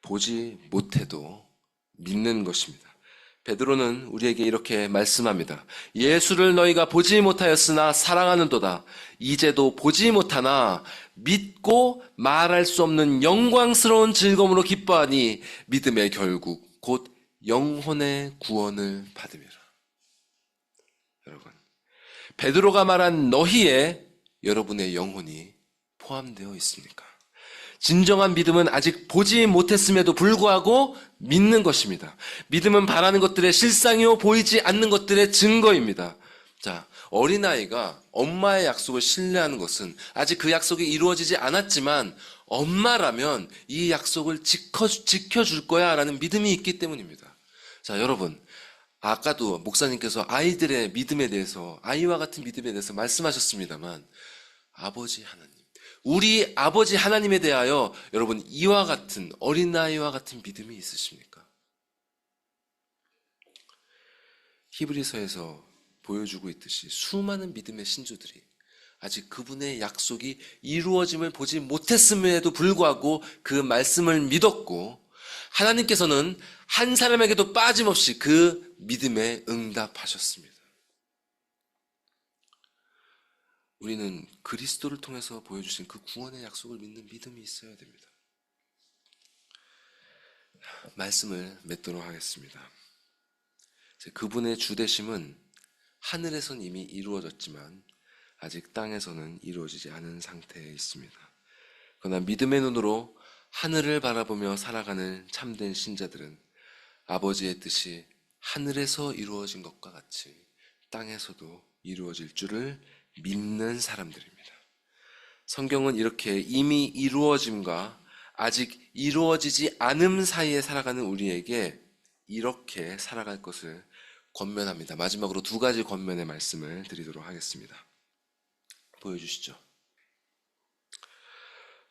보지 못해도 믿는 것입니다. 베드로는 우리에게 이렇게 말씀합니다. 예수를 너희가 보지 못하였으나 사랑하는도다. 이제도 보지 못하나 믿고 말할 수 없는 영광스러운 즐거움으로 기뻐하니 믿음의 결국 곧 영혼의 구원을 받음이라. 여러분, 베드로가 말한 너희에 여러분의 영혼이 포함되어 있습니까? 진정한 믿음은 아직 보지 못했음에도 불구하고 믿는 것입니다. 믿음은 바라는 것들의 실상이요 보이지 않는 것들의 증거입니다. 자, 어린아이가 엄마의 약속을 신뢰하는 것은 아직 그 약속이 이루어지지 않았지만 엄마라면 이 약속을 지켜줄 거야 라는 믿음이 있기 때문입니다. 자, 여러분, 아까도 목사님께서 아이들의 믿음에 대해서, 아이와 같은 믿음에 대해서 말씀하셨습니다만 아버지 하나님, 우리 아버지 하나님에 대하여 여러분 이와 같은 어린아이와 같은 믿음이 있으십니까? 히브리서에서 보여주고 있듯이 수많은 믿음의 신주들이 아직 그분의 약속이 이루어짐을 보지 못했음에도 불구하고 그 말씀을 믿었고 하나님께서는 한 사람에게도 빠짐없이 그 믿음에 응답하셨습니다. 우리는 그리스도를 통해서 보여주신 그 구원의 약속을 믿는 믿음이 있어야 됩니다. 말씀을 맺도록 하겠습니다. 그분의 주되심은 하늘에선 이미 이루어졌지만 아직 땅에서는 이루어지지 않은 상태에 있습니다. 그러나 믿음의 눈으로 하늘을 바라보며 살아가는 참된 신자들은 아버지의 뜻이 하늘에서 이루어진 것과 같이 땅에서도 이루어질 줄을 믿는 사람들입니다. 성경은 이렇게 이미 이루어짐과 아직 이루어지지 않음 사이에 살아가는 우리에게 이렇게 살아갈 것을 권면합니다. 마지막으로 두 가지 권면의 말씀을 드리도록 하겠습니다. 보여주시죠.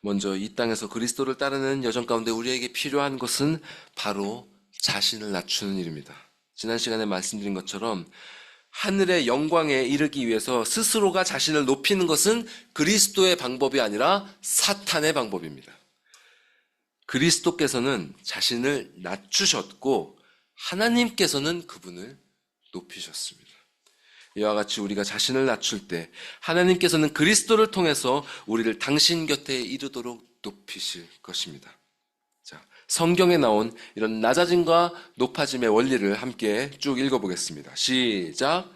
먼저 이 땅에서 그리스도를 따르는 여정 가운데 우리에게 필요한 것은 바로 자신을 낮추는 일입니다. 지난 시간에 말씀드린 것처럼 하늘의 영광에 이르기 위해서 스스로가 자신을 높이는 것은 그리스도의 방법이 아니라 사탄의 방법입니다. 그리스도께서는 자신을 낮추셨고 하나님께서는 그분을 높이셨습니다. 이와 같이 우리가 자신을 낮출 때 하나님께서는 그리스도를 통해서 우리를 당신 곁에 이르도록 높이실 것입니다. 자, 성경에 나온 이런 낮아짐과 높아짐의 원리를 함께 쭉 읽어보겠습니다. 시작!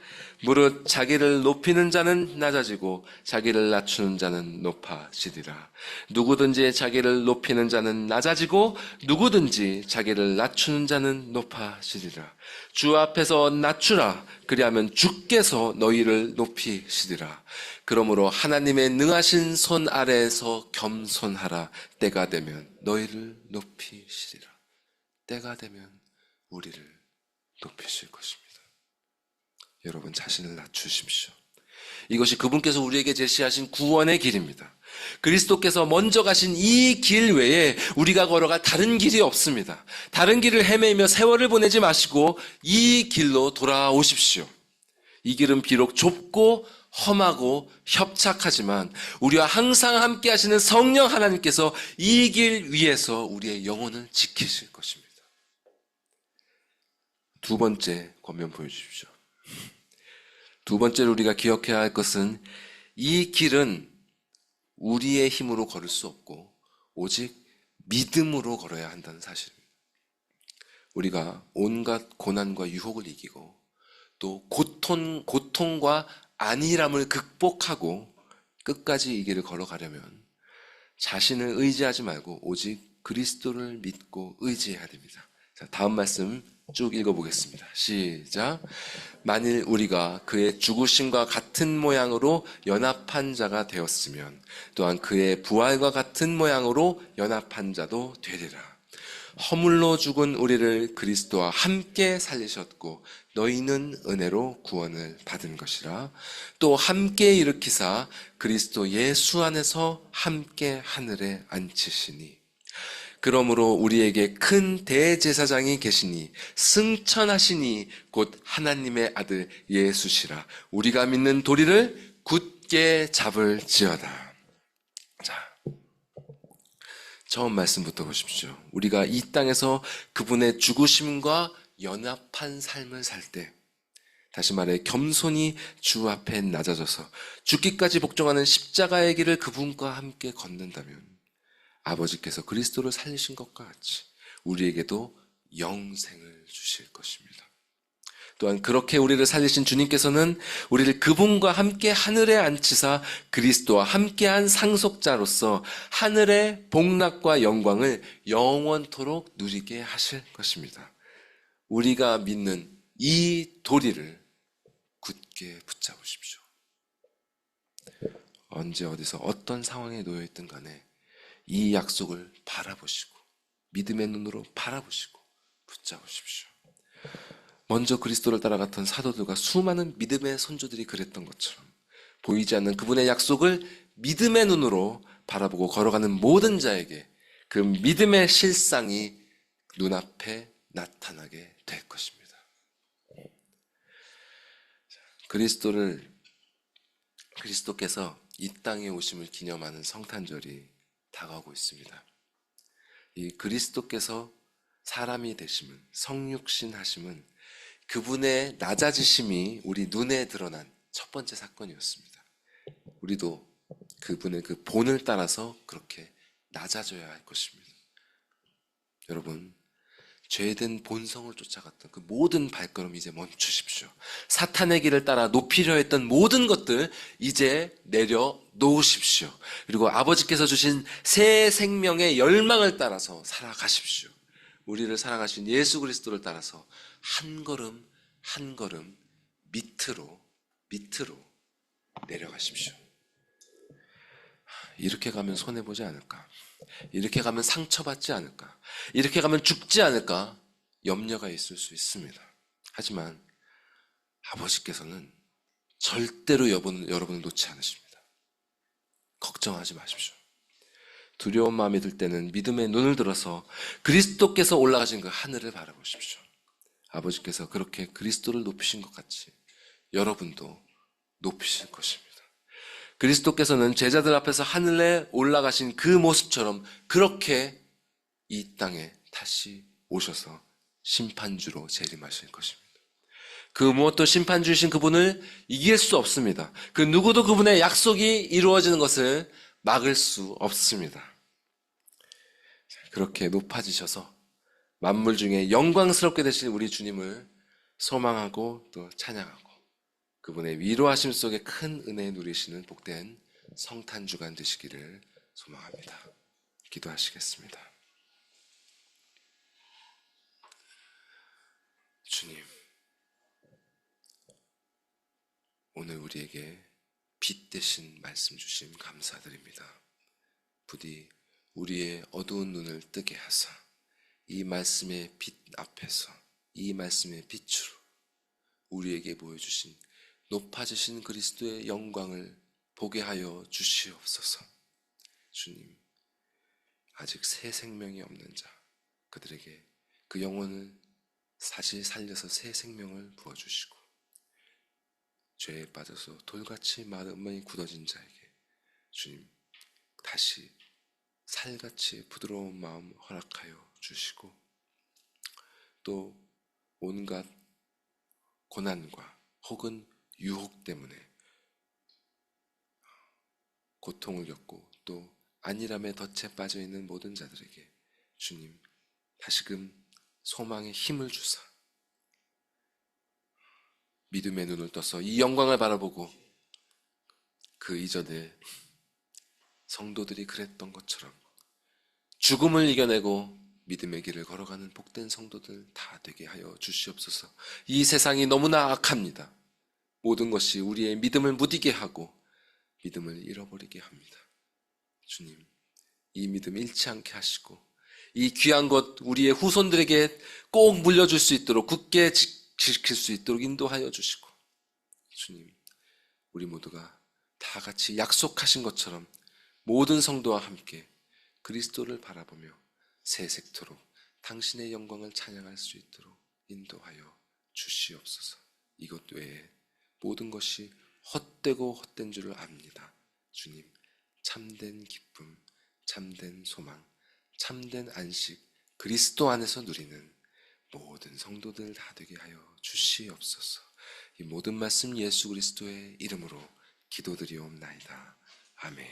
무릇 자기를 높이는 자는 낮아지고 자기를 낮추는 자는 높아지리라. 누구든지 자기를 높이는 자는 낮아지고 누구든지 자기를 낮추는 자는 높아지리라. 주 앞에서 낮추라. 그리하면 주께서 너희를 높이시리라. 그러므로 하나님의 능하신 손 아래에서 겸손하라. 때가 되면 너희를 높이시리라. 때가 되면 우리를 높이실 것입니다. 여러분 자신을 낮추십시오. 이것이 그분께서 우리에게 제시하신 구원의 길입니다. 그리스도께서 먼저 가신 이 길 외에 우리가 걸어갈 다른 길이 없습니다. 다른 길을 헤매며 세월을 보내지 마시고 이 길로 돌아오십시오. 이 길은 비록 좁고 험하고 협착하지만 우리와 항상 함께 하시는 성령 하나님께서 이 길 위에서 우리의 영혼을 지키실 것입니다. 두 번째 권면 보여주십시오. 두 번째로 우리가 기억해야 할 것은 이 길은 우리의 힘으로 걸을 수 없고 오직 믿음으로 걸어야 한다는 사실입니다. 우리가 온갖 고난과 유혹을 이기고 또 고통과 안일함을 극복하고 끝까지 이 길을 걸어가려면 자신을 의지하지 말고 오직 그리스도를 믿고 의지해야 됩니다. 자, 다음 말씀 쭉 읽어보겠습니다. 시작. 만일 우리가 그의 죽으심과 같은 모양으로 연합한 자가 되었으면 또한 그의 부활과 같은 모양으로 연합한 자도 되리라. 허물로 죽은 우리를 그리스도와 함께 살리셨고 너희는 은혜로 구원을 받은 것이라. 또 함께 일으키사 그리스도 예수 안에서 함께 하늘에 앉히시니 그러므로 우리에게 큰 대제사장이 계시니 승천하시니 곧 하나님의 아들 예수시라. 우리가 믿는 도리를 굳게 잡을지어다. 자, 처음 말씀부터 보십시오. 우리가 이 땅에서 그분의 죽으심과 연합한 삶을 살 때, 다시 말해 겸손히 주 앞에 낮아져서 죽기까지 복종하는 십자가의 길을 그분과 함께 걷는다면 아버지께서 그리스도를 살리신 것과 같이 우리에게도 영생을 주실 것입니다. 또한 그렇게 우리를 살리신 주님께서는 우리를 그분과 함께 하늘에 앉히사 그리스도와 함께한 상속자로서 하늘의 복락과 영광을 영원토록 누리게 하실 것입니다. 우리가 믿는 이 도리를 굳게 붙잡으십시오. 언제 어디서 어떤 상황에 놓여있든 간에 이 약속을 바라보시고 믿음의 눈으로 바라보시고 붙잡으십시오. 먼저 그리스도를 따라갔던 사도들과 수많은 믿음의 선조들이 그랬던 것처럼 보이지 않는 그분의 약속을 믿음의 눈으로 바라보고 걸어가는 모든 자에게 그 믿음의 실상이 눈앞에 나타나게 될 것입니다. 그리스도께서 이 땅에 오심을 기념하는 성탄절이 다가오고 있습니다. 이 그리스도께서 사람이 되심은, 성육신 하심은 그분의 낮아지심이 우리 눈에 드러난 첫 번째 사건이었습니다. 우리도 그분의 그 본을 따라서 그렇게 낮아져야 할 것입니다. 여러분, 죄된 본성을 쫓아갔던 그 모든 발걸음 이제 멈추십시오. 사탄의 길을 따라 높이려 했던 모든 것들 이제 내려놓으십시오. 그리고 아버지께서 주신 새 생명의 열망을 따라서 살아가십시오. 우리를 사랑하신 예수 그리스도를 따라서 한 걸음 한 걸음 밑으로 내려가십시오. 이렇게 가면 손해보지 않을까? 이렇게 가면 상처받지 않을까? 이렇게 가면 죽지 않을까? 염려가 있을 수 있습니다. 하지만 아버지께서는 절대로 여러분을 놓지 않으십니다. 걱정하지 마십시오. 두려운 마음이 들 때는 믿음의 눈을 들어서 그리스도께서 올라가신 그 하늘을 바라보십시오. 아버지께서 그렇게 그리스도를 높이신 것 같이 여러분도 높이실 것입니다. 그리스도께서는 제자들 앞에서 하늘에 올라가신 그 모습처럼 그렇게 이 땅에 다시 오셔서 심판주로 재림하실 것입니다. 그 무엇도 심판주이신 그분을 이길 수 없습니다. 그 누구도 그분의 약속이 이루어지는 것을 막을 수 없습니다. 그렇게 높아지셔서 만물 중에 영광스럽게 되실 우리 주님을 소망하고 또 찬양하고 그분의 위로하심 속에 큰 은혜 누리시는 복된 성탄주간 되시기를 소망합니다. 기도하시겠습니다. 주님, 오늘 우리에게 빛 대신 말씀 주심 감사드립니다. 부디 우리의 어두운 눈을 뜨게 하사 이 말씀의 빛 앞에서 이 말씀의 빛으로 우리에게 보여주신 높아지신 그리스도의 영광을 보게 하여 주시옵소서. 주님, 아직 새 생명이 없는 자, 그들에게 그 영혼을 다시 살려서 새 생명을 부어주시고 죄에 빠져서 돌같이 마음이 굳어진 자에게 주님 다시 살같이 부드러운 마음 허락하여 주시고 또 온갖 고난과 혹은 유혹 때문에 고통을 겪고 또 안일함에 덫에 빠져있는 모든 자들에게 주님 다시금 소망의 힘을 주사 믿음의 눈을 떠서 이 영광을 바라보고 그 이전에 성도들이 그랬던 것처럼 죽음을 이겨내고 믿음의 길을 걸어가는 복된 성도들 다 되게 하여 주시옵소서. 이 세상이 너무나 악합니다. 모든 것이 우리의 믿음을 무디게 하고 믿음을 잃어버리게 합니다. 주님, 이 믿음 잃지 않게 하시고 이 귀한 것 우리의 후손들에게 꼭 물려줄 수 있도록 굳게 지킬 수 있도록 인도하여 주시고 주님, 우리 모두가 다 같이 약속하신 것처럼 모든 성도와 함께 그리스도를 바라보며 새 색토록 당신의 영광을 찬양할 수 있도록 인도하여 주시옵소서. 이것 외에 모든 것이 헛되고 헛된 줄을 압니다. 주님, 참된 기쁨, 참된 소망, 참된 안식, 그리스도 안에서 누리는 모든 성도들 다 되게 하여 주시옵소서. 이 모든 말씀 예수 그리스도의 이름으로 기도드리옵나이다. 아멘.